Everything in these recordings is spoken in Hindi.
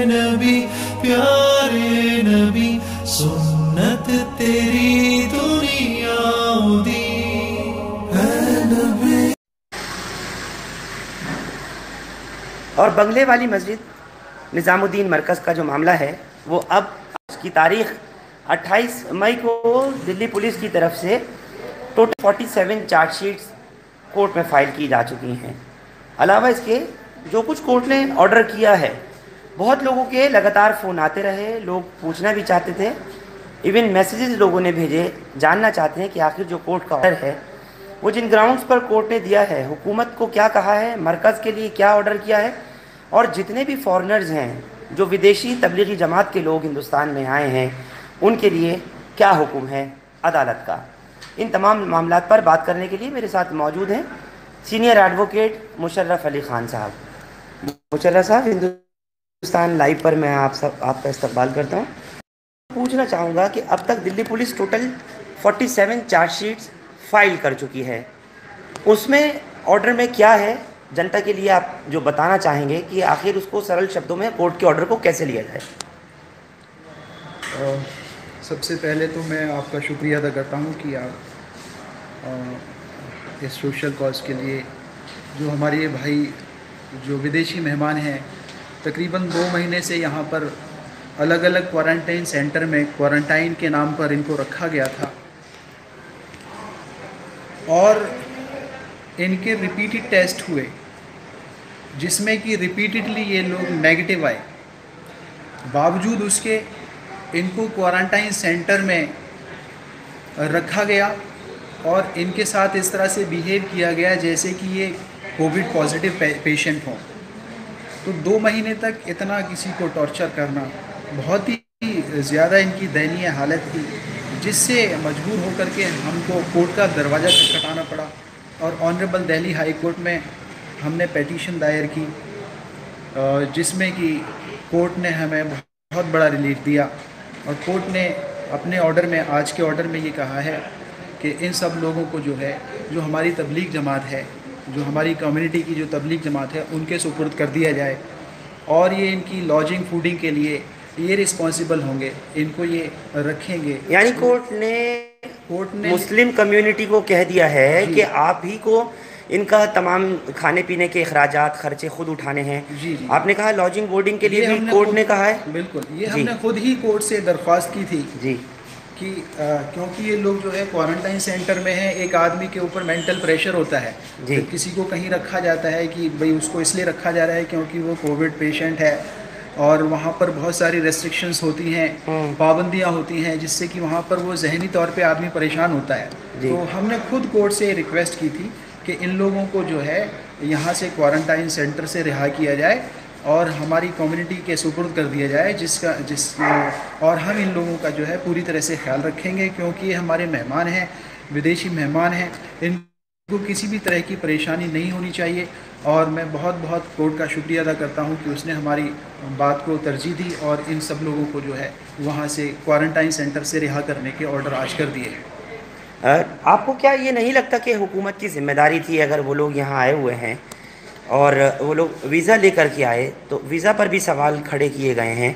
नबी प्यारे नबी सुन्नत तेरी दुनिया दी है नबी। और बंगले वाली मस्जिद निज़ामुद्दीन मरकज़ का जो मामला है वो अब उसकी तारीख 28 मई को दिल्ली पुलिस की तरफ से टोटल 47 चार्जशीट्स कोर्ट में फ़ाइल की जा चुकी हैं। अलावा इसके जो कुछ कोर्ट ने ऑर्डर किया है, बहुत लोगों के लगातार फ़ोन आते रहे, लोग पूछना भी चाहते थे, इवन मैसेजेस लोगों ने भेजे, जानना चाहते हैं कि आखिर जो कोर्ट का ऑर्डर है वो जिन ग्राउंड्स पर कोर्ट ने दिया है, हुकूमत को क्या कहा है, मरकज़ के लिए क्या ऑर्डर किया है, और जितने भी फॉरेनर्स हैं जो विदेशी तबलीगी जमात के लोग हिंदुस्तान में आए हैं उनके लिए क्या हुक्म है अदालत का। इन तमाम मामलात पर बात करने के लिए मेरे साथ मौजूद हैं सीनियर एडवोकेट मुशर्रफ अली ख़ान साहब। मुशर्रफ साहब, हिंदुस्तान लाइव पर मैं आपका इस्तकबाल करता हूँ। पूछना चाहूँगा कि अब तक Delhi police total 47 chargesheets file कर चुकी है, उसमें ऑर्डर में क्या है, जनता के लिए आप जो बताना चाहेंगे कि आखिर उसको सरल शब्दों में कोर्ट के ऑर्डर को कैसे लिया जाए। सबसे पहले तो मैं आपका शुक्रिया अदा करता हूँ कि आप इस सोशल कॉज के लिए, जो हमारे ये भाई जो विदेशी मेहमान हैं, तकरीबन 2 महीने से यहाँ पर अलग अलग क्वारंटाइन सेंटर में क्वारंटाइन के नाम पर इनको रखा गया था और इनके रिपीटेड टेस्ट हुए जिसमें कि रिपीटेडली ये लोग नेगेटिव आए। बावजूद उसके इनको क्वारंटाइन सेंटर में रखा गया और इनके साथ इस तरह से बिहेव किया गया जैसे कि ये कोविड पॉजिटिव पेशेंट हों। तो 2 महीने तक इतना किसी को टॉर्चर करना, बहुत ही ज़्यादा इनकी दयनीय हालत थी, जिससे मजबूर होकर के हमको कोर्ट का दरवाज़ा खटखटाना पड़ा और ऑनरेबल दिल्ली हाई कोर्ट में हमने पेटिशन दायर की, जिसमें कि कोर्ट ने हमें बहुत बड़ा रिलीफ दिया। और कोर्ट ने अपने ऑर्डर में, आज के ऑर्डर में ये कहा है कि इन सब लोगों को जो है, जो हमारी तबलीग जमात है, जो हमारी कम्युनिटी की जो तबलीग जमात है, उनके सुपुर्द कर दिया जाए और ये इनकी लॉजिंग फूडिंग के लिए ये रिस्पॉन्सिबल होंगे, इनको ये रखेंगे। यानी कोर्ट ने मुस्लिम कम्युनिटी को कह दिया है कि आप ही को इनका तमाम खाने पीने के अखराजात खर्चे खुद उठाने हैं। जी जी, आपने कहा लॉजिंग बोर्डिंग के लिए भी कोर्ट ने कहा है। बिल्कुल, ये हमने खुद ही कोर्ट से दरख्वास्त की थी जी कि क्योंकि ये लोग जो है क्वारंटाइन सेंटर में हैं, एक आदमी के ऊपर मेंटल प्रेशर होता है। तो किसी को कहीं रखा जाता है कि भाई उसको इसलिए रखा जा रहा है क्योंकि वो कोविड पेशेंट है और वहाँ पर बहुत सारी रेस्ट्रिक्शंस होती हैं, पाबंदियाँ होती हैं, जिससे कि वहाँ पर वो जहनी तौर पे आदमी परेशान होता है। तो हमने खुद कोर्ट से रिक्वेस्ट की थी कि इन लोगों को जो है यहाँ से क्वारंटाइन सेंटर से रिहा किया जाए और हमारी कम्युनिटी के सुपुर्द कर दिया जाए, और हम इन लोगों का जो है पूरी तरह से ख्याल रखेंगे, क्योंकि ये हमारे मेहमान हैं, विदेशी मेहमान हैं, इनको किसी भी तरह की परेशानी नहीं होनी चाहिए। और मैं बहुत बहुत कोर्ट का शुक्रिया अदा करता हूँ कि उसने हमारी बात को तरजीह दी और इन सब लोगों को जो है वहाँ से क्वारंटाइन सेंटर से रिहा करने के ऑर्डर आज कर दिए हैं। आपको क्या ये नहीं लगता कि हुकूमत की जिम्मेदारी थी, अगर वो लोग यहाँ आए हुए हैं और वो लोग वीज़ा लेकर के आए तो वीज़ा पर भी सवाल खड़े किए गए हैं,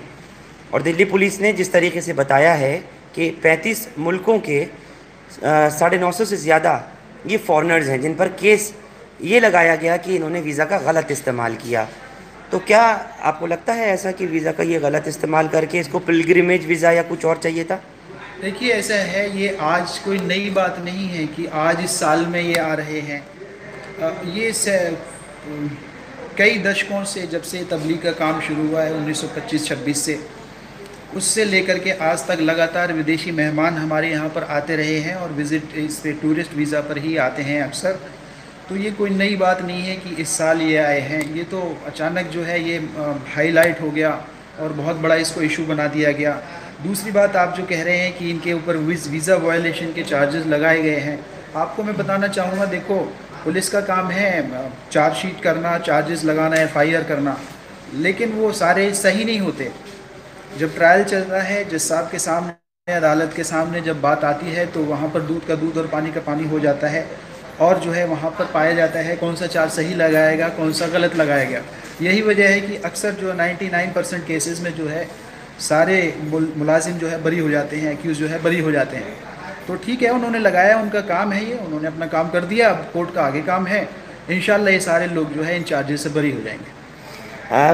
और दिल्ली पुलिस ने जिस तरीके से बताया है कि 35 मुल्कों के 950 से ज़्यादा ये फॉरेनर्स हैं जिन पर केस ये लगाया गया कि इन्होंने वीज़ा का गलत इस्तेमाल किया। तो क्या आपको लगता है ऐसा कि वीज़ा का ये गलत इस्तेमाल करके इसको पिलग्रिमेज वीज़ा या कुछ और चाहिए था? देखिए, ऐसा है, ये आज कोई नई बात नहीं है कि आज इस साल में ये आ रहे हैं। ये कई दशकों से, जब से तबलीग का काम शुरू हुआ है 1925-26 से, उससे लेकर के आज तक लगातार विदेशी मेहमान हमारे यहाँ पर आते रहे हैं और विज़िट इस पे टूरिस्ट वीज़ा पर ही आते हैं अक्सर। तो ये कोई नई बात नहीं है कि इस साल ये आए हैं। ये तो अचानक जो है ये हाईलाइट हो गया और बहुत बड़ा इसको इशू बना दिया गया। दूसरी बात, आप जो कह रहे हैं कि इनके ऊपर वीज़ा वायलेशन के चार्जेस लगाए गए हैं, आपको मैं बताना चाहूँगा, देखो, पुलिस का काम है चार्जशीट करना, चार्जेस लगाना, FIR करना, लेकिन वो सारे सही नहीं होते। जब ट्रायल चलता है, जज साहब के सामने, अदालत के सामने जब बात आती है, तो वहाँ पर दूध का दूध और पानी का पानी हो जाता है। और जो है वहाँ पर पाया जाता है कौन सा चार्ज सही लगाएगा, कौन सा गलत लगाएगा। यही वजह है कि अक्सर जो 99% केसेस में जो है सारे मुलाजिम जो है बरी हो जाते हैं, एक्यूज़ जो है बरी हो जाते हैं। तो ठीक है, उन्होंने लगाया, उनका काम है ये, उन्होंने अपना काम कर दिया, अब कोर्ट का आगे काम है। इंशाल्लाह ये सारे लोग जो है इन चार्जेस से बरी हो जाएंगे।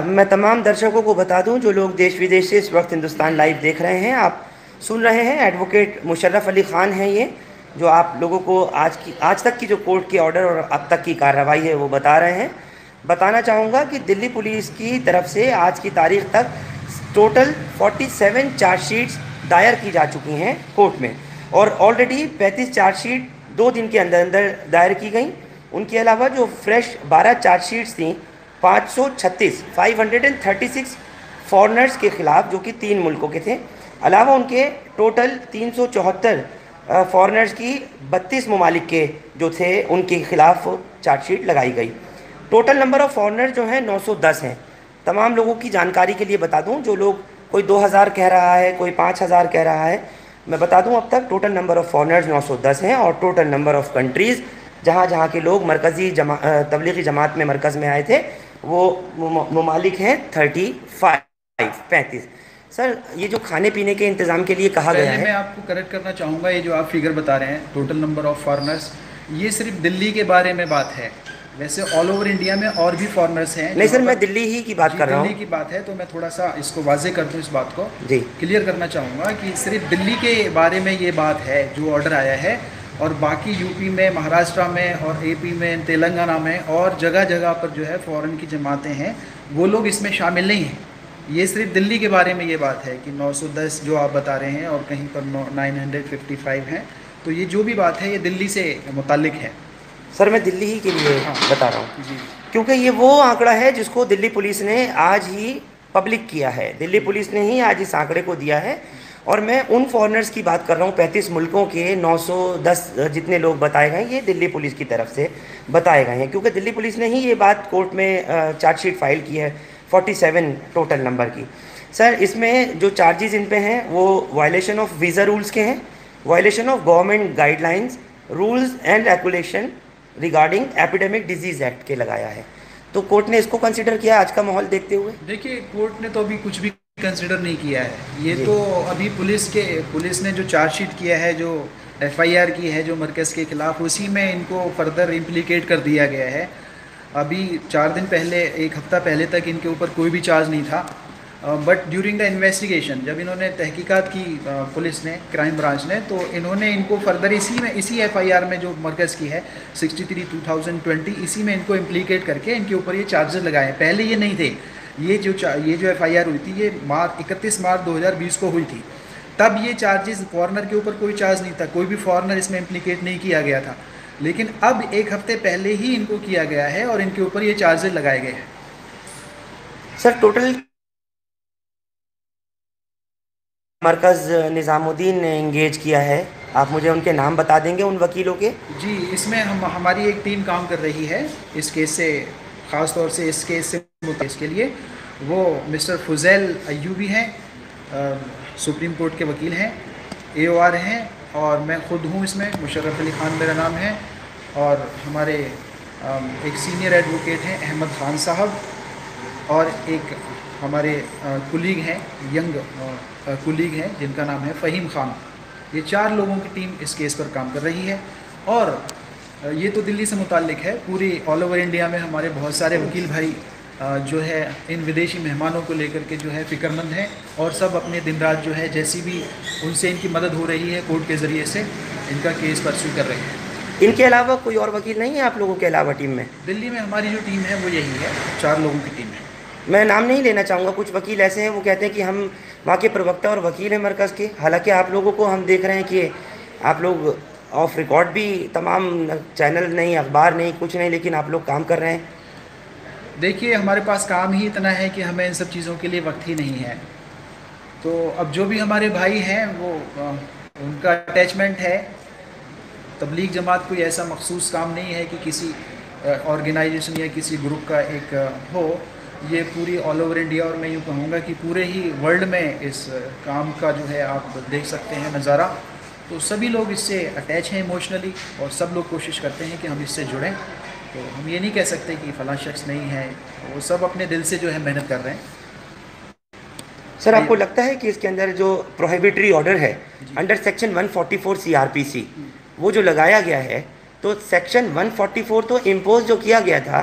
मैं तमाम दर्शकों को बता दूं जो लोग देश विदेश से इस वक्त हिंदुस्तान लाइव देख रहे हैं, आप सुन रहे हैं, एडवोकेट मुशर्रफ अली ख़ान हैं ये, जो आप लोगों को आज तक की जो कोर्ट के ऑर्डर और अब तक की कार्रवाई है वो बता रहे हैं। बताना चाहूँगा कि दिल्ली पुलिस की तरफ से आज की तारीख तक टोटल 47 चार्जशीट्स दायर की जा चुकी हैं कोर्ट में, और ऑलरेडी 35 चार्जशीट 2 दिन के अंदर अंदर दायर की गई। उनके अलावा जो फ्रेश 12 चार्जशीट्स थी 536 फॉरनर्स के ख़िलाफ़, जो कि 3 मुल्कों के थे, अलावा उनके टोटल 374 फॉरनर्स की 32 ममालिक के जो थे उनके ख़िलाफ़ चार्जशीट लगाई गई। टोटल नंबर ऑफ़ फॉरनर्स जो हैं 910 हैं। तमाम लोगों की जानकारी के लिए बता दूं, जो लोग कोई 2000 कह रहा है, कोई 5000 कह रहा है, मैं बता दूं अब तक टोटल नंबर ऑफ़ फॉरनर्स 910 हैं, और टोटल नंबर ऑफ़ कंट्रीज़ जहाँ के लोग मरकज़ी तबलीगी जमात में मरकज़ में आए थे वो ममालिक हैं 35। सर, ये जो खाने पीने के इंतज़ाम के लिए कहा गया है, मैं आपको करेक्ट करना चाहूँगा, ये जो आप फिगर बता रहे हैं टोटल नंबर ऑफ़ फॉरनर्स, ये सिर्फ दिल्ली के बारे में बात है। वैसे ऑल ओवर इंडिया में और भी फॉरनर्स हैं। नहीं सर, मैं दिल्ली ही की बात कर रहा हूँ। दिल्ली की बात है तो मैं थोड़ा सा इसको वाजे कर दूँ, इस बात को जी क्लियर करना चाहूँगा कि सिर्फ दिल्ली के बारे में ये बात है जो ऑर्डर आया है, और बाकी यूपी में, महाराष्ट्र में और एपी में, तेलंगाना में और जगह जगह पर जो है फ़ॉरेन की जमातें हैं, वो लोग इसमें शामिल नहीं हैं। ये सिर्फ दिल्ली के बारे में ये बात है कि 910 जो आप बता रहे हैं और कहीं पर 955 हैं, तो ये जो भी बात है ये दिल्ली से मुताल्लिक है। सर, मैं दिल्ली ही के लिए बता रहा हूँ जी, क्योंकि ये वो आंकड़ा है जिसको दिल्ली पुलिस ने आज ही पब्लिक किया है। दिल्ली पुलिस ने ही आज इस आंकड़े को दिया है, और मैं उन फॉरनर्स की बात कर रहा हूँ 35 मुल्कों के 910 जितने लोग बताए गए, ये दिल्ली पुलिस की तरफ से बताए गए हैं, क्योंकि दिल्ली पुलिस ने ही ये बात कोर्ट में चार्जशीट फाइल की है 47 टोटल नंबर की। सर, इसमें जो चार्जेस इन पे हैं वो वायलेशन ऑफ वीज़ा रूल्स के हैं, violation of government guidelines, rules and regulation regarding epidemic disease act के लगाया है। तो कोर्ट ने इसको कंसिडर किया आज का माहौल देखते हुए? देखिए, कोर्ट ने तो अभी कुछ भी कंसिडर नहीं किया है। ये तो अभी पुलिस ने जो चार्जशीट किया है, जो एफआईआर की है जो मरकज़ के ख़िलाफ़, उसी में इनको फर्दर इम्प्लीकेट कर दिया गया है। अभी 4 दिन पहले, 1 हफ़्ता पहले तक इनके ऊपर कोई भी चार्ज नहीं था, बट ड्यूरिंग द इन्वेस्टिगेशन जब इन्होंने तहकीकात की पुलिस ने, क्राइम ब्रांच ने, तो इन्होंने इनको फर्दर इसी एफआईआर में जो मरकज़ की है 63/2020, इसी में इनको इम्प्लीकेट करके इनके ऊपर ये चार्जेस लगाए। पहले ये नहीं थे। ये जो एफआईआर हुई थी ये 31 मार्च 2020 को हुई थी। तब ये चार्जेस, फॉरेनर के ऊपर कोई चार्ज नहीं था, कोई भी फॉरेनर इसमें इम्प्लीकेट नहीं किया गया था, लेकिन अब 1 हफ्ते पहले ही इनको किया गया है और इनके ऊपर ये चार्जेस लगाए गए हैं। सर, टोटल मरकज़ निज़ामुद्दीन ने इंगेज किया है, आप मुझे उनके नाम बता देंगे उन वकीलों के? जी, इसमें हमारी एक टीम काम कर रही है इस केस से, ख़ास तौर से इस केस के लिए। वो मिस्टर फुज़ैल अय्यूबी हैं, सुप्रीम कोर्ट के वकील हैं, AOR हैं, और मैं ख़ुद हूँ इसमें, मुशर्रफ अली ख़ान मेरा नाम है, और हमारे एक सीनियर एडवोकेट हैं अहमद ख़ान साहब, और एक हमारे कुलीग हैं, यंग कुलीग हैं जिनका नाम है फ़हीम ख़ान। ये 4 लोगों की टीम इस केस पर काम कर रही है, और ये तो दिल्ली से मुताल्लिक है। पूरी ऑल ओवर इंडिया में हमारे बहुत सारे वकील भाई जो है इन विदेशी मेहमानों को लेकर के जो है फ़िक्रमंद हैं, और सब अपने दिन रात जो है जैसी भी उनसे इनकी मदद हो रही है कोर्ट के ज़रिए से इनका केस परस्यू कर रहे हैं। इनके अलावा कोई और वकील नहीं है आप लोगों के अलावा टीम में? दिल्ली में हमारी जो टीम है वो यही है, 4 लोगों की टीम है। मैं नाम नहीं लेना चाहूँगा, कुछ वकील ऐसे हैं वो कहते हैं कि हम वहाँ के प्रवक्ता और वकील हैं मरकज़ के, हालांकि आप लोगों को हम देख रहे हैं कि आप लोग ऑफ रिकॉर्ड भी तमाम चैनल नहीं, अखबार नहीं, कुछ नहीं, लेकिन आप लोग काम कर रहे हैं। देखिए, हमारे पास काम ही इतना है कि हमें इन सब चीज़ों के लिए वक्त ही नहीं है। तो अब जो भी हमारे भाई हैं वो उनका अटैचमेंट है, तबलीग जमात कोई ऐसा मखसूस काम नहीं है कि किसी ऑर्गेनाइजेशन या किसी ग्रुप का एक हो। ये पूरी ऑल ओवर इंडिया, और मैं यूँ कहूँगा कि पूरे ही वर्ल्ड में इस काम का जो है आप देख सकते हैं नज़ारा। तो सभी लोग इससे अटैच हैं इमोशनली, और सब लोग कोशिश करते हैं कि हम इससे जुड़ें। तो हम ये नहीं कह सकते कि फ़लाँ शख्स नहीं है, वो सब अपने दिल से जो है मेहनत कर रहे हैं। सर, आपको लगता है कि इसके अंदर जो प्रोहिबिटरी ऑर्डर है अंडर सेक्शन 144 CRPC वो जो लगाया गया है, तो सेक्शन 144 तो इम्पोज जो किया गया था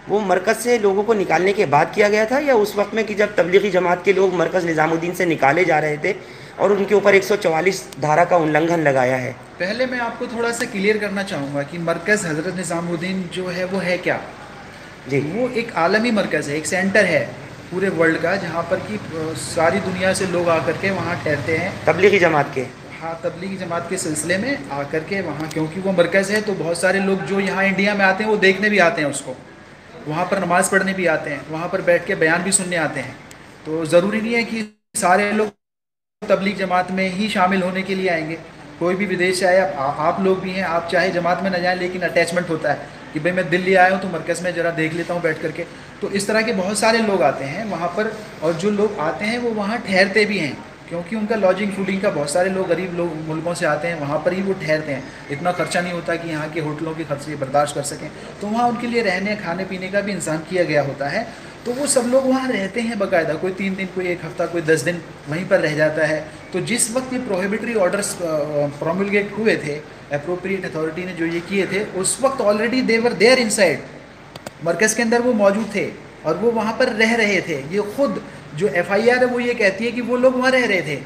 वो मरकज़ से लोगों को निकालने के बाद किया गया था, या उस वक्त में कि जब तबलीगी जमात के लोग मरकज़ निज़ामुद्दीन से निकाले जा रहे थे और उनके ऊपर 144 धारा का उल्लंघन लगाया है? पहले मैं आपको थोड़ा सा क्लियर करना चाहूँगा कि मरकज़ हज़रत निज़ामुद्दीन जो है वो है क्या जी। वो एक आलमी मरकज़ है, एक सेंटर है पूरे वर्ल्ड का, जहाँ पर कि सारी दुनिया से लोग आकर के वहाँ ठहरते हैं तबलीगी जमात के, हाँ, तबलीगी जमात के सिलसिले में आकर के वहाँ, क्योंकि वो मरकज़ है तो बहुत सारे लोग जो यहाँ इंडिया में आते हैं वो देखने भी आते हैं उसको, वहाँ पर नमाज़ पढ़ने भी आते हैं, वहाँ पर बैठ के बयान भी सुनने आते हैं। तो ज़रूरी नहीं है कि सारे लोग तबलीग जमात में ही शामिल होने के लिए आएंगे। कोई भी विदेश से आए, आप लोग भी हैं, आप चाहे जमात में न जाएं लेकिन अटैचमेंट होता है कि भाई मैं दिल्ली आया हूँ तो मरकज़ में ज़रा देख लेता हूँ बैठ करके। तो इस तरह के बहुत सारे लोग आते हैं वहाँ पर, और जो लोग आते हैं वो वहाँ ठहरते भी हैं, क्योंकि उनका लॉजिंग फूडिंग का, बहुत सारे लोग गरीब लोग मुल्कों से आते हैं, वहाँ पर ही वो ठहरते हैं। इतना खर्चा नहीं होता कि यहाँ के होटलों के खर्चे बर्दाश्त कर सकें, तो वहाँ उनके लिए रहने खाने पीने का भी इंतज़ाम किया गया होता है। तो वो सब लोग वहाँ रहते हैं बाकायदा, कोई 3 दिन, कोई 1 हफ़्ता, कोई 10 दिन वहीं पर रह जाता है। तो जिस वक्त ये प्रोहिबिटरी ऑर्डर्स प्रोमलगेट हुए थे, अप्रोप्रिएट अथॉरिटी ने जो ये किए थे, उस वक्त already they were there inside, मरकज़ के अंदर वो मौजूद थे और वो वहाँ पर रह रहे थे। ये खुद जो FIR है वो ये कहती है कि वो लोग वहाँ रह रहे थे।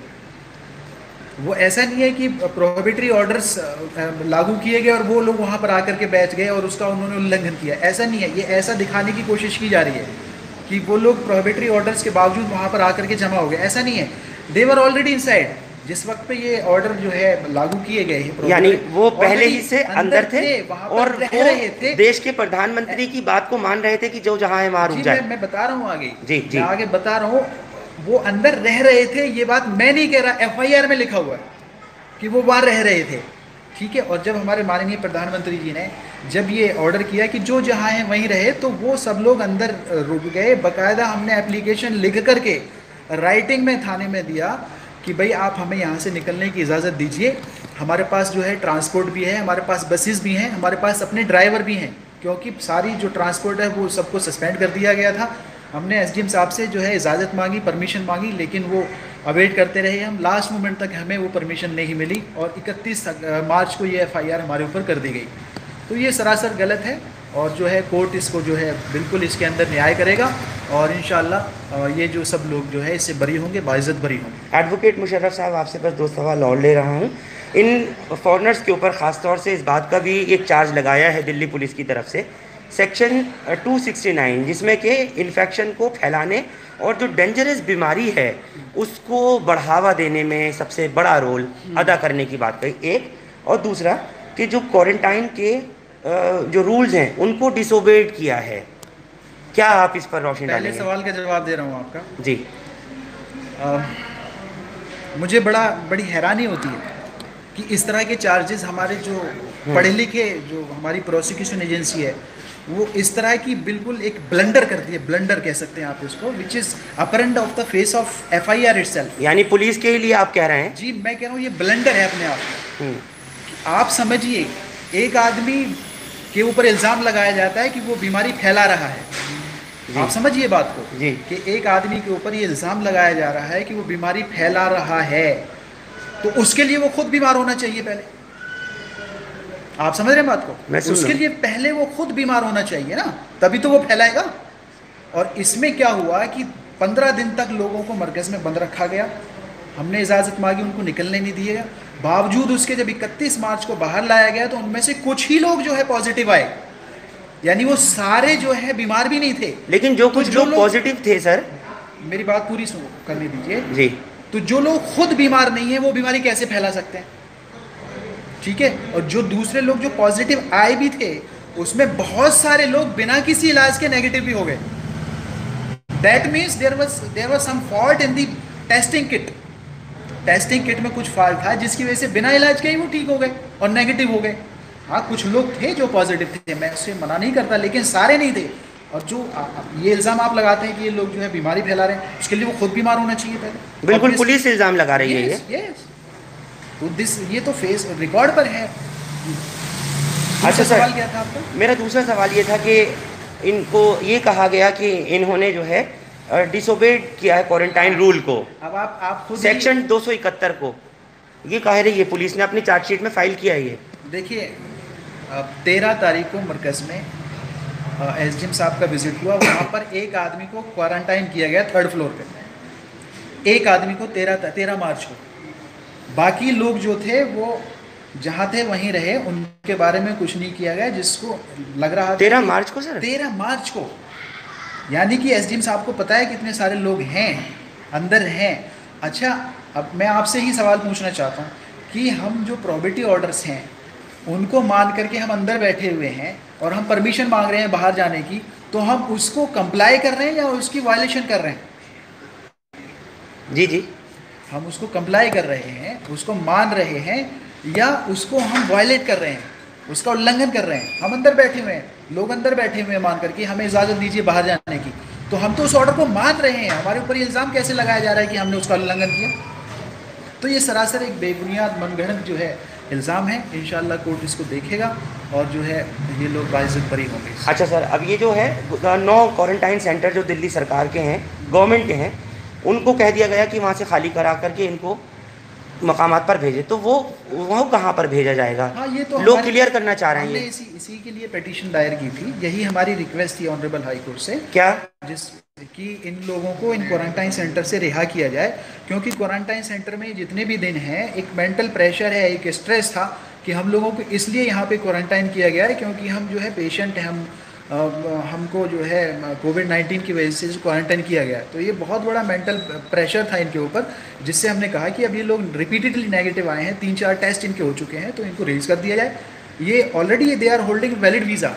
वो ऐसा नहीं है कि प्रोहिबिटरी ऑर्डर्स लागू किए गए और वो लोग वहाँ पर आकर के बैठ गए और उसका उन्होंने उल्लंघन किया, ऐसा नहीं है। ये ऐसा दिखाने की कोशिश की जा रही है कि वो लोग प्रोहिबिटरी ऑर्डर्स के बावजूद वहाँ पर आकर के जमा हो गए, ऐसा नहीं है। दे वर ऑलरेडी इनसाइड जिस वक्त पे ये ऑर्डर जो है लागू किए गए हैं, यानी वो पहले ही से अंदर थे और रह रहे थे, देश के प्रधानमंत्री की बात को मान रहे थे कि जो जहाँ है वहाँ रुक जाए। मैं बता रहा हूँ आगे, जी जी, मैं आगे बता रहा हूँ। वो अंदर रह रहे थे, ये बात मैं नहीं कह रहा, FIR में लिखा हुआ है कि वो वहाँ रह रहे थे, ठीक है। और जब हमारे माननीय प्रधानमंत्री जी ने जब ये ऑर्डर किया कि जो जहाँ हैं वहीं रहे, तो वो सब लोग अंदर रुक गए। बाकायदा हमने एप्लीकेशन लिख करके राइटिंग में थाने में दिया कि भाई आप हमें यहाँ से निकलने की इजाज़त दीजिए, हमारे पास जो है ट्रांसपोर्ट भी है, हमारे पास बसेस भी हैं, हमारे पास अपने ड्राइवर भी हैं, क्योंकि सारी जो ट्रांसपोर्ट है वो सबको सस्पेंड कर दिया गया था। हमने SDM साहब से जो है इजाज़त मांगी, परमिशन मांगी, लेकिन वो अवेट करते रहे हम, लास्ट मोमेंट तक हमें वो परमिशन नहीं मिली और 31 मार्च को ये FIR हमारे ऊपर कर दी गई। तो ये सरासर गलत है और जो है कोर्ट इसको जो है बिल्कुल इसके अंदर न्याय करेगा और इंशाअल्लाह ये जो सब लोग जो है इससे बरी होंगे, बाइज़्ज़त बरी होंगे। एडवोकेट मुशर्रफ साहब, आपसे बस 2 सवाल और ले रहा हूँ। इन फॉरनर्स के ऊपर ख़ास तौर से इस बात का भी एक चार्ज लगाया है दिल्ली पुलिस की तरफ से, सेक्शन 269, जिसमें कि इन्फेक्शन को फैलाने और जो डेंजरस बीमारी है उसको बढ़ावा देने में सबसे बड़ा रोल अदा करने की बात कही, एक। और दूसरा कि जो क्वारंटाइन के जो रूल्स हैं उनको डिसोबेड किया है। क्या आप इस पर रोशनी डालेंगे? पहले सवाल का जवाब दे रहा हूँ आपका जी। मुझे बड़ी हैरानी होती है कि इस तरह के चार्जेस हमारे जो पढ़े लिखे जो हमारी प्रोसिक्यूशन एजेंसी है वो इस तरह की बिल्कुल एक ब्लंडर करती है, ब्लंडर कह सकते हैं आप इसको, which is apparent of the face of FIR itself. यानी पुलिस के लिए आप कह रहे हैं? जी, मैं कह रहा हूँ ये ब्लंडर है अपने आप में। आप समझिए, एक आदमी के ऊपर इल्ज़ाम लगाया जाता है कि वो बीमारी फैला रहा है, आप समझिए बात को जी, कि एक आदमी के ऊपर ये इल्ज़ाम लगाया जा रहा है कि वो बीमारी फैला रहा है, तो उसके लिए वो खुद बीमार होना चाहिए पहले। आप समझ रहे हैं बात को? उसके लिए पहले वो खुद बीमार होना चाहिए ना, तभी तो वो फैलाएगा। और इसमें क्या हुआ कि 15 दिन तक लोगों को मरकज़ में बंद रखा गया, हमने इजाज़त मांगी, उनको निकलने नहीं दिया, बावजूद उसके जब 31 मार्च को बाहर लाया गया तो उनमें से कुछ ही लोग जो है पॉजिटिव आए, यानी वो सारे जो है बीमार भी नहीं थे। लेकिन जो कुछ लोग पॉजिटिव थे, सर मेरी बात पूरी करने दीजिए जी, तो जो लोग खुद बीमार नहीं है वो बीमारी कैसे फैला सकते हैं, ठीक है। और जो दूसरे लोग जो पॉजिटिव आए भी थे उसमें बहुत सारे लोग बिना किसी इलाज के नेगेटिव भी हो गए। That means there was some fault in the testing kit. Testing kit में कुछ फॉल्ट था जिसकी वजह से बिना इलाज के ही वो ठीक हो गए और नेगेटिव हो गए। हाँ, कुछ लोग थे जो पॉजिटिव थे, मैं उससे मना नहीं करता, लेकिन सारे नहीं थे। और जो ये इल्ज़ाम आप लगाते हैं कि ये लोग जो है बीमारी फैला रहे हैं, उसके लिए वो खुद बीमार होना चाहिए पहले। बिल्कुल पुलिस इल्ज़ाम लगा रही है ये। तो ये तो फेस रिकॉर्ड पर है। अच्छा सवाल सर, क्या था आपका? मेरा दूसरा सवाल ये था कि इनको ये कहा गया कि इन्होंने जो है डिसोबेड किया है क्वारंटाइन रूल को, अब आप खुद सेक्शन 271 को, ये कह रही है पुलिस ने अपनी चार्जशीट में फाइल किया है ये। देखिए, 13 तारीख को मरकज़ में एसडीएम साहब का विजिट हुआ, वहाँ पर एक आदमी को क्वारंटाइन किया गया 3rd फ्लोर पे, एक आदमी को 13 मार्च को। बाकी लोग जो थे वो जहाँ थे वहीं रहे, उनके बारे में कुछ नहीं किया गया। जिसको लग रहा था 13 मार्च को सर, 13 मार्च को, यानी कि एसडीएम साहब को पता है कितने सारे लोग हैं अंदर हैं। अच्छा, अब मैं आपसे ही सवाल पूछना चाहता हूँ कि हम जो प्रोबेबिलिटी ऑर्डर्स हैं उनको मान करके हम अंदर बैठे हुए हैं और हम परमिशन मांग रहे हैं बाहर जाने की, तो हम उसको कंप्लाई कर रहे हैं या उसकी वायलेशन कर रहे हैं? जी जी, हम उसको कंप्लाई कर रहे हैं, उसको मान रहे हैं, या उसको हम वायलेट कर रहे हैं, उसका उल्लंघन कर रहे हैं? हम अंदर बैठे हुए हैं, लोग अंदर बैठे हुए हैं मान करके हमें इजाज़त दीजिए बाहर जाने की, तो हम तो उस ऑर्डर को मान रहे हैं। हमारे ऊपर ये इल्ज़ाम कैसे लगाया जा रहा है कि हमने उसका उल्लंघन किया? तो ये सरासर एक बेबुनियाद मनगढ़ंत जो है इल्ज़ाम है। इंशाअल्लाह कोर्ट इसको देखेगा और जो है ये लोग बाइज्जत बरी होंगे। अच्छा सर, अब ये जो है 9 क्वारंटाइन सेंटर जो दिल्ली सरकार के हैं, गवर्नमेंट के हैं, उनको कह दिया गया कि वहाँ से खाली करा करके इनको मकामात पर भेजे, तो वो कहाँ पर भेजा जाएगा? हाँ, ये तो लोग क्लियर करना चाह रहे हैं हमने ये। इसी के लिए पिटीशन दायर की थी। यही हमारी रिक्वेस्ट थी ऑनरेबल हाई कोर्ट से, क्या? जिस कि इन लोगों को इन क्वारंटाइन सेंटर से रिहा किया जाए, क्योंकि क्वारंटाइन सेंटर में जितने भी दिन हैं एक मेंटल प्रेशर है, एक स्ट्रेस था कि हम लोगों को इसलिए यहाँ पे क्वारंटाइन किया गया है क्योंकि हम जो है पेशेंट हैं, हमको जो है कोविड-19 की वजह से क्वारंटाइन किया गया। तो ये बहुत बड़ा मेंटल प्रेशर था इनके ऊपर, जिससे हमने कहा कि अब ये लोग रिपीटेडली नेगेटिव आए हैं, 3-4 टेस्ट इनके हो चुके हैं, तो इनको रिलीज कर दिया जाए। ये already they are holding valid visa,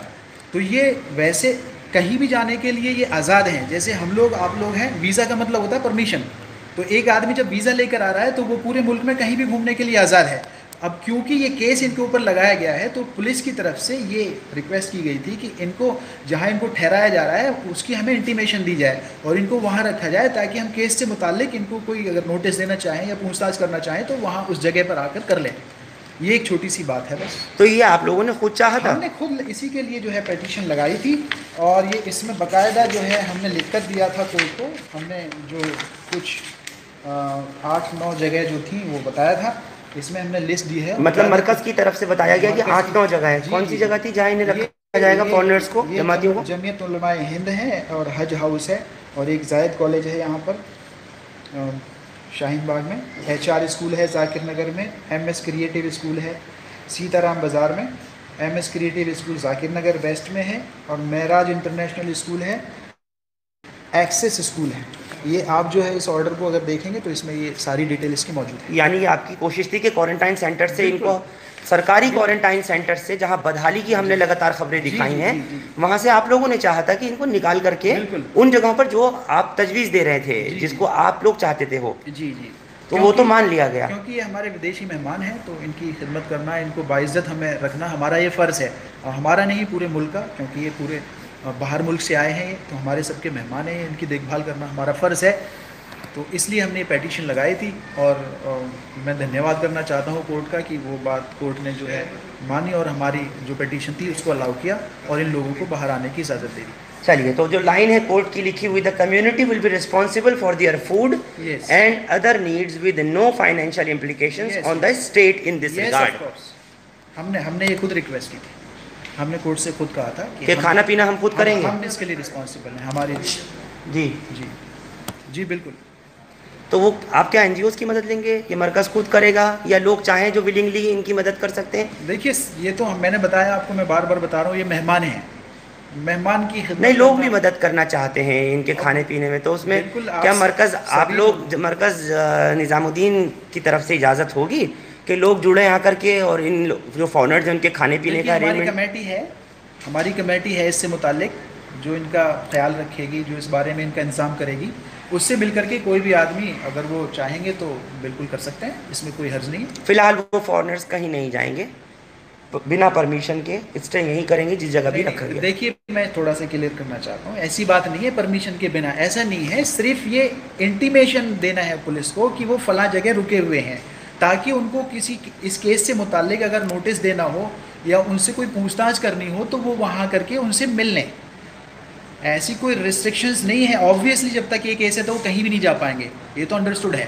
तो ये वैसे कहीं भी जाने के लिए ये आज़ाद हैं। जैसे हम लोग आप लोग हैं, वीज़ा का मतलब होता है परमिशन। तो एक आदमी जब वीज़ा लेकर आ रहा है तो वो पूरे मुल्क में कहीं भी घूमने के लिए आज़ाद है। अब क्योंकि ये केस इनके ऊपर लगाया गया है, तो पुलिस की तरफ से ये रिक्वेस्ट की गई थी कि इनको जहां इनको ठहराया जा रहा है उसकी हमें इंटीमेशन दी जाए और इनको वहां रखा जाए, ताकि हम केस से मुताल्लिक इनको कोई अगर नोटिस देना चाहें या पूछताछ करना चाहें तो वहाँ उस जगह पर आकर कर लें। ये एक छोटी सी बात है बस। तो ये आप लोगों ने खुद चाहा था? हमने खुद इसी के लिए जो है पिटीशन लगाई थी, और ये इसमें बाकायदा जो है हमने लिख कर दिया था कोर्ट को। हमने जो कुछ 8-9 जगह जो थी वो बताया था, इसमें हमने लिस्ट दी है। मतलब मरकज की तरफ से बताया गया कि 8-9 जगह है। कौन सी जगह थी जहाँ इन्हें रखा जाएगा फॉरेनर्स को, जमातियों को? जमीयत उलमाए हिंद है और हज हाउस है, और एक जायद कॉलेज है यहाँ पर शाहीन बाग में, HR स्कूल है जाकिर नगर में, MS क्रिएटिव स्कूल है सीताराम बाज़ार में, MS क्रिएटिव स्कूल जाकिर नगर वेस्ट में है, और मेराज इंटरनेशनल स्कूल है, एक्सेस स्कूल है। ये आप जो है इस ऑर्डर को अगर देखेंगे तो इसमें ये सारी डिटेल इसकी मौजूद है। यानी ये आपकी कोशिश थी कि क्वारंटाइन सेंटर से इनको, सरकारी क्वारंटाइन सेंटर से जहां बदहाली की हमने लगातार खबरें दिखाई हैं, वहां से आप लोगों ने चाहा था कि इनको निकाल करके उन जगहों पर जो आप तजवीज़ दे रहे थे, जिसको आप लोग चाहते थे हो, जी, तो वो तो मान लिया गया। क्योंकि ये हमारे विदेशी मेहमान हैं, तो इनकी खिदमत करना, इनको बाइज्जत हमें रखना हमारा ये फ़र्ज़ है, और हमारा नहीं पूरे मुल्क का, क्योंकि ये पूरे बाहर मुल्क से आए हैं, तो हमारे सबके मेहमान हैं, इनकी देखभाल करना हमारा फ़र्ज़ है। तो इसलिए हमने ये पेटिशन लगाई थी, और मैं धन्यवाद करना चाहता हूँ कोर्ट का कि वो बात कोर्ट ने जो है मानी और हमारी जो पेटिशन थी उसको अलाउ किया और इन लोगों को बाहर आने की इजाज़त दे दी। चलिए, तो जो लाइन है कोर्ट की लिखी हुई, the community will be responsible for their food and other needs with no financial implications on the state in this regard. हमने ये खुद रिक्वेस्ट की थी, हमने कोर्ट से खुद कहा था कि खाना पीना हम खुद करेंगे, हम इसके लिए रिस्पॉन्सिबल हैं हमारी। जी जी जी बिल्कुल। तो वो आप क्या NGOs की मदद लेंगे, ये मरकज़ खुद करेगा, या लोग चाहें जो विलिंगली इनकी मदद कर सकते हैं? देखिए, ये तो मैंने बताया आपको, मैं बार बार बता रहा हूँ, ये मेहमान हैं, मेहमान की खिदमत नहीं, लोग भी मदद करना चाहते हैं इनके खाने पीने में, तो उसमें क्या मरकज़ आप लोग मरकज़ निज़ामुद्दीन की तरफ से इजाज़त होगी कि लोग जुड़े यहाँ करके और इन जो फॉरेनर्स हैं उनके खाने पीने का अरेंजमेंट? हमारी कमेटी है इससे मुताल्लिक, जो इनका ख्याल रखेगी, जो इस बारे में इनका इंतज़ाम करेगी। उससे मिलकर के कोई भी आदमी अगर वो चाहेंगे तो बिल्कुल कर सकते हैं, इसमें कोई हर्ज नहीं। फिलहाल वो फॉरेनर्स कहीं नहीं जाएंगे, बिना परमिशन के स्टे यहीं करेंगे जिस जगह भी रखा गया। देखिए, मैं थोड़ा सा क्लियर करना चाहता हूँ, ऐसी बात नहीं है परमिशन के बिना, ऐसा नहीं है। सिर्फ ये इंटीमेशन देना है पुलिस को कि वो फला जगह रुके हुए हैं, ताकि उनको किसी इस केस से मुताल्लिक अगर नोटिस देना हो या उनसे कोई पूछताछ करनी हो तो वो वहाँ करके उनसे मिल लें। ऐसी कोई रिस्ट्रिक्शंस नहीं है। ऑब्वियसली जब तक ये केस है तो वो कहीं भी नहीं जा पाएंगे, ये तो अंडरस्टूड है।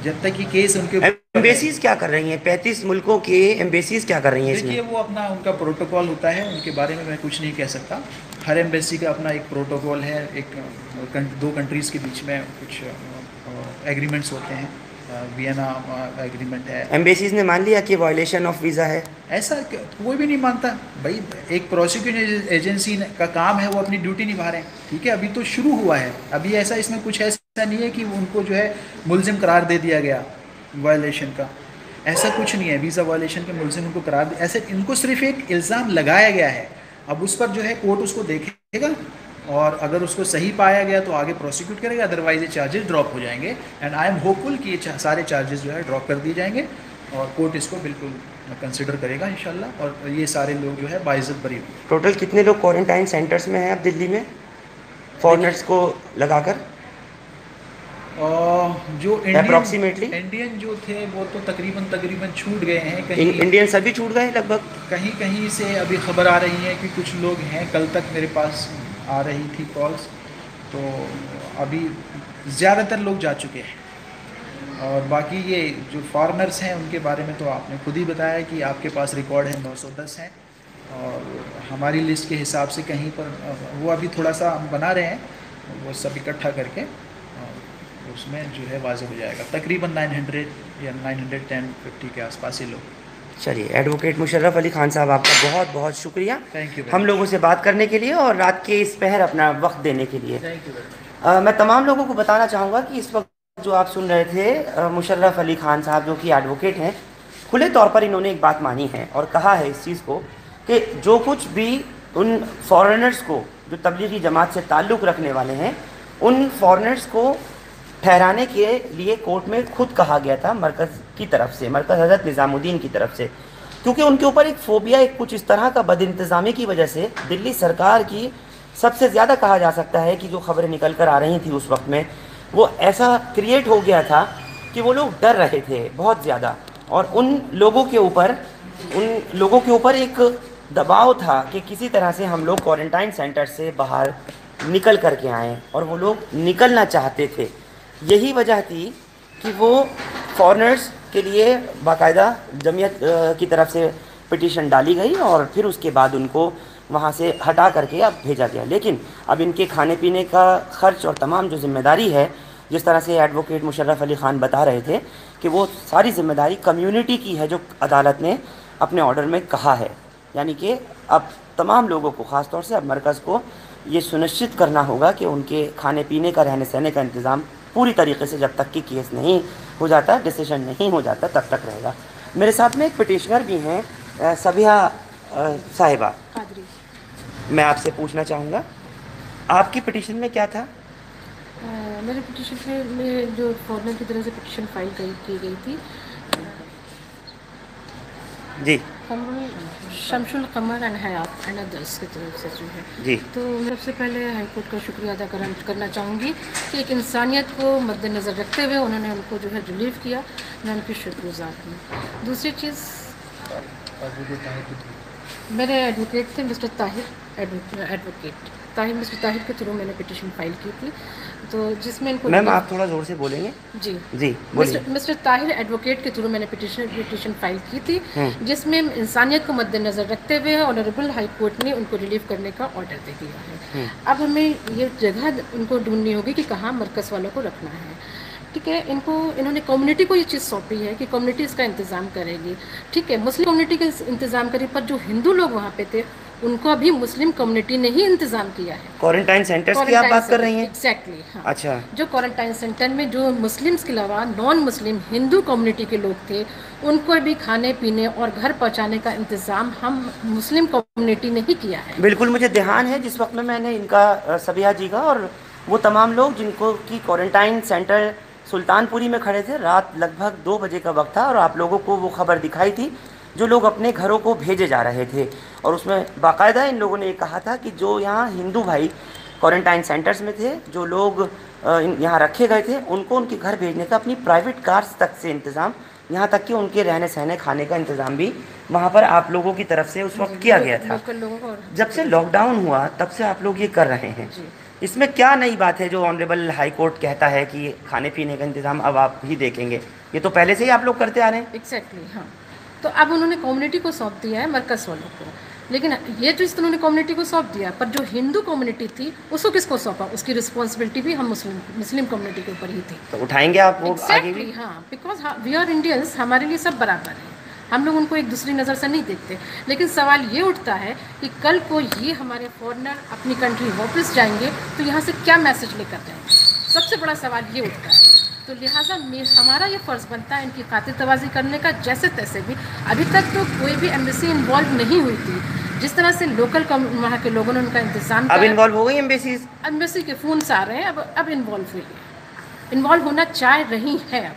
जब तक ये केस उनके एम्बेसीज क्या कर रही हैं, 35 मुल्कों के एम्बेसीज क्या कर रही हैं देखिए, इसमें? वो अपना उनका प्रोटोकॉल होता है, उनके बारे में मैं कुछ नहीं कह सकता। हर एम्बेसी का अपना एक प्रोटोकॉल है, दो कंट्रीज़ के बीच में कुछ एग्रीमेंट्स होते हैं, वियना एग्रीमेंट है। एम्बेसीज ने मान लिया कि वायलेशन ऑफ वीज़ा है? ऐसा कोई भी नहीं मानता भाई, एक प्रोसिक्यूशन एजेंसी का काम है, वो अपनी ड्यूटी निभा रहे हैं, ठीक है। अभी तो शुरू हुआ है, अभी ऐसा इसमें कुछ ऐसा नहीं है कि उनको जो है मुलजिम करार दे दिया गया वायलेशन का, ऐसा कुछ नहीं है। वीज़ा वायलेशन के मुलजिम उनको करार दे, ऐसे इनको सिर्फ एक इल्ज़ाम लगाया गया है। अब उस पर जो है कोर्ट उसको देखेगा और अगर उसको सही पाया गया तो आगे प्रोसिक्यूट करेगा, अदरवाइज ये चार्जेस ड्रॉप हो जाएंगे। एंड आई एम होपफुल कि ये सारे चार्जेस जो है ड्रॉप कर दिए जाएंगे और कोर्ट इसको बिल्कुल कंसिडर करेगा इंशाल्लाह, और ये सारे लोग जो है बाइज्जत बरी होंगे। टोटल कितने लोग क्वारंटाइन सेंटर्स में हैं अब दिल्ली में, फॉरेनर्स को लगाकर? जो अप्रॉक्सीमेटली इंडियन जो थे वो तो तकरीबन छूट गए हैं। कहीं इंडियन सभी छूट गए लगभग? कहीं कहीं से अभी खबर आ रही है कि कुछ लोग हैं, कल तक मेरे पास आ रही थी कॉल्स, तो अभी ज़्यादातर लोग जा चुके हैं। और बाकी ये जो फॉरेनर्स हैं उनके बारे में तो आपने खुद ही बताया कि आपके पास रिकॉर्ड है 910 हैं, और हमारी लिस्ट के हिसाब से कहीं पर वो अभी थोड़ा सा हम बना रहे हैं, वो सब इकट्ठा करके उसमें जो है वाज़ेह हो जाएगा। तकरीबन 900 या 910-50 के आसपास ही लोग। चलिए, एडवोकेट मुशर्रफ अली खान साहब, आपका बहुत बहुत शुक्रिया थैंक यू हम लोगों से बात करने के लिए और रात के इस पहर अपना वक्त देने के लिए। Thank you. मैं तमाम लोगों को बताना चाहूँगा कि इस वक्त जो आप सुन रहे थे मुशर्रफ अली खान साहब जो कि एडवोकेट हैं, खुले तौर पर इन्होंने एक बात मानी है और कहा है इस चीज़ को कि जो कुछ भी उन फॉरेनर्स को जो तबलीगी जमात से ताल्लुक़ रखने वाले हैं, उन फॉरेनर्स को ठहराने के लिए कोर्ट में खुद कहा गया था मरकज़ की तरफ से, मरकज़ हज़रत निज़ामुद्दीन की तरफ से, क्योंकि उनके ऊपर एक फोबिया, एक कुछ इस तरह का बदइंतज़ामी की वजह से दिल्ली सरकार की सबसे ज़्यादा कहा जा सकता है कि जो खबरें निकल कर आ रही थी उस वक्त में, वो ऐसा क्रिएट हो गया था कि वो लोग डर रहे थे बहुत ज़्यादा, और उन लोगों के ऊपर एक दबाव था कि किसी तरह से हम लोग क्वारंटाइन सेंटर से बाहर निकल करके आएँ, और वो लोग निकलना चाहते थे। यही वजह थी कि वो फॉरेनर्स के लिए बाकायदा जमीयत की तरफ से पिटीशन डाली गई और फिर उसके बाद उनको वहाँ से हटा करके अब भेजा गया। लेकिन अब इनके खाने पीने का ख़र्च और तमाम जो ज़िम्मेदारी है, जिस तरह से एडवोकेट मुशर्रफ अली ख़ान बता रहे थे कि वो सारी ज़िम्मेदारी कम्युनिटी की है, जो अदालत ने अपने ऑर्डर में कहा है। यानी कि अब तमाम लोगों को, ख़ास तौर से अब मरकज़ को ये सुनिश्चित करना होगा कि उनके खाने पीने का, रहने सहने का इंतज़ाम पूरी तरीके से जब तक कि केस नहीं हो जाता, डिसीजन नहीं हो जाता, तब तक रहेगा। मेरे साथ में एक पिटिशनर भी हैं, सबिहा साहिबा। मैं आपसे पूछना चाहूँगा, आपकी पिटिशन में क्या था? मेरे पिटिशन में जो फॉरेनर की तरफ से पिटिशन फाइल की गई थी, जी, शमशुल कमर एंड हयात एंड अदर्स की तरफ से जो है जी, तो मैं सबसे पहले हाईकोर्ट का शुक्रिया अदा करना चाहूँगी कि एक इंसानियत को मद्देनज़र रखते हुए उन्होंने उनको जो है रिलीव किया, मैं उनकी शुक्रगुजार हूँ। दूसरी चीज़, मेरे एडवोकेट थे मिस्टर ताहिर के थ्रू मैंने पिटिशन फाइल की थी, तो जिसमें इनको, मैम आप थोड़ा ज़ोर से बोलेंगे? जी जी, बोलिए। मिस्टर ताहिर एडवोकेट के थ्रू मैंने पिटिशन फाइल की थी, जिसमें इंसानियत को मद्देनज़र रखते हुए ऑनरेबल हाई कोर्ट ने उनको रिलीव करने का ऑर्डर दे दिया है। अब हमें ये जगह उनको ढूंढनी होगी कि कहाँ मरकज़ वालों को रखना है, ठीक है। इन्होंने कम्युनिटी को ये चीज़ सौंपी है कि कम्युनिटी इसका इंतज़ाम करेगी, ठीक है। मुस्लिम कम्युनिटी का इंतज़ाम करी, पर जो हिंदू लोग वहाँ पे थे उनको अभी मुस्लिम कम्युनिटी ने ही इंतज़ाम किया है। क्वारंटाइन सेंटर्स की आप बात कर रही हैं? एग्जैक्टली, हाँ। अच्छा, जो क्वारंटाइन सेंटर में जो मुस्लिम्स के अलावा नॉन मुस्लिम हिंदू कम्युनिटी के लोग थे, उनको भी खाने पीने और घर पहुँचाने का इंतज़ाम हम मुस्लिम कम्युनिटी ने ही किया है। बिल्कुल, मुझे ध्यान है जिस वक्त में मैंने इनका सबिहा जी का और वो तमाम लोग जिनको की क्वारंटाइन सेंटर सुल्तानपुरी में खड़े थे, रात लगभग 2 बजे का वक्त था और आप लोगों को वो खबर दिखाई थी जो लोग अपने घरों को भेजे जा रहे थे, और उसमें बाकायदा इन लोगों ने कहा था कि जो यहाँ हिंदू भाई क्वारंटाइन सेंटर्स में थे, जो लोग यहाँ रखे गए थे, उनको उनके घर भेजने का अपनी प्राइवेट कार्स तक से इंतज़ाम, यहाँ तक कि उनके रहने सहने खाने का इंतज़ाम भी वहाँ पर आप लोगों की तरफ से उस वक्त किया गया था। जब से लॉकडाउन हुआ तब से आप लोग ये कर रहे हैं, इसमें क्या नई बात है जो ऑनरेबल हाई कोर्ट कहता है कि खाने पीने का इंतज़ाम अब आप ही देखेंगे? ये तो पहले से ही आप लोग करते आ रहे हैं। एग्जैक्टली हाँ, तो अब उन्होंने कम्युनिटी को सौंप दिया है, मरकज़ वालों को। लेकिन ये जो उन्होंने कम्युनिटी को सौंप दिया, पर जो हिंदू कम्युनिटी थी उसको किसको सौंपा? उसकी रिस्पॉन्सिबिलिटी भी हम मुस्लिम कम्युनिटी के ऊपर ही थी। तो उठाएंगे आप वो आगे भी? हाँ, बिकॉज वी आर इंडियंस, हमारे लिए सब बराबर है, हम लोग उनको एक दूसरी नज़र से नहीं देखते। लेकिन सवाल ये उठता है कि कल को ये हमारे फॉरेनर अपनी कंट्री वापस जाएंगे तो यहाँ से क्या मैसेज लेकर जाएंगे? सबसे बड़ा सवाल ये उठता है। तो लिहाजा हमारा ये फ़र्ज़ बनता है इनकी खातिरतवाज़ी करने का, जैसे तैसे भी। अभी तक तो कोई भी एम्बेसी इन्वॉल्व नहीं हुई थी, जिस तरह से लोकल वहाँ के लोगों ने उनका इंतज़ाम अब इन्वॉल्व हो गई एम्बेसीज? एम्बेसी के फ़ोन्स आ रहे हैं, अब इन्वॉल्व हुई है, इन्वॉल्व होना चाह रही है।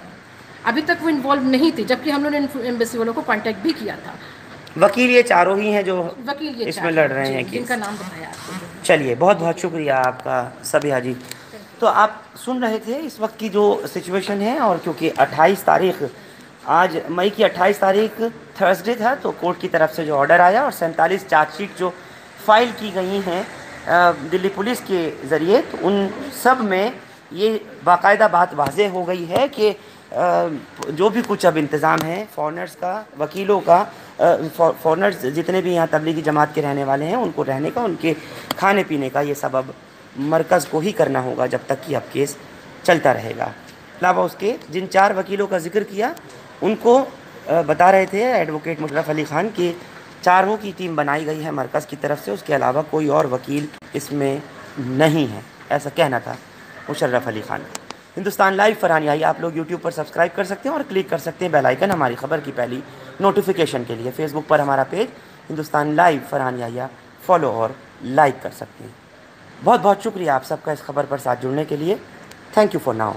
अभी तक वो इन्वॉल्व नहीं थी, जबकि हम लोगों ने एम्बेसी वालों को कांटेक्ट भी किया था। वकील ये चारों ही हैं जो वकील ये इसमें लड़ रहे हैं, जिनका नाम बताया आपको। चलिए, बहुत बहुत शुक्रिया आपका सबिहा जी। तो आप सुन रहे थे इस वक्त की जो सिचुएशन है, और क्योंकि 28 तारीख, आज मई की 28 तारीख थर्सडे था, तो कोर्ट की तरफ से जो ऑर्डर आया और 47 चार्जशीट जो फाइल की गई हैं दिल्ली पुलिस के ज़रिए, तो उन सब में ये बाकायदा बात वाज़ेह हो गई है कि जो भी कुछ अब इंतज़ाम है फॉरेनर्स का, वकीलों का, फॉरेनर्स जितने भी यहाँ तबलीगी जमात के रहने वाले हैं, उनको रहने का, उनके खाने पीने का, ये सब अब मरकज़ को ही करना होगा जब तक कि अब केस चलता रहेगा। अलावा उसके जिन 4 वकीलों का जिक्र किया, उनको बता रहे थे एडवोकेट मुशर्रफ अली ख़ान की 4 की टीम बनाई गई है मरकज़ की तरफ से, उसके अलावा कोई और वकील इसमें नहीं है, ऐसा कहना था मुशर्रफ अली ख़ान। हिंदुस्तान लाइव फरहान याहिया आप लोग यूट्यूब पर सब्सक्राइब कर सकते हैं और क्लिक कर सकते हैं बेल आइकन हमारी खबर की पहली नोटिफिकेशन के लिए। फेसबुक पर हमारा page Hindustan Live Farhan Yahiya follow और लाइक कर सकते हैं। बहुत बहुत शुक्रिया आप सबका इस खबर पर साथ जुड़ने के लिए। Thank you for now.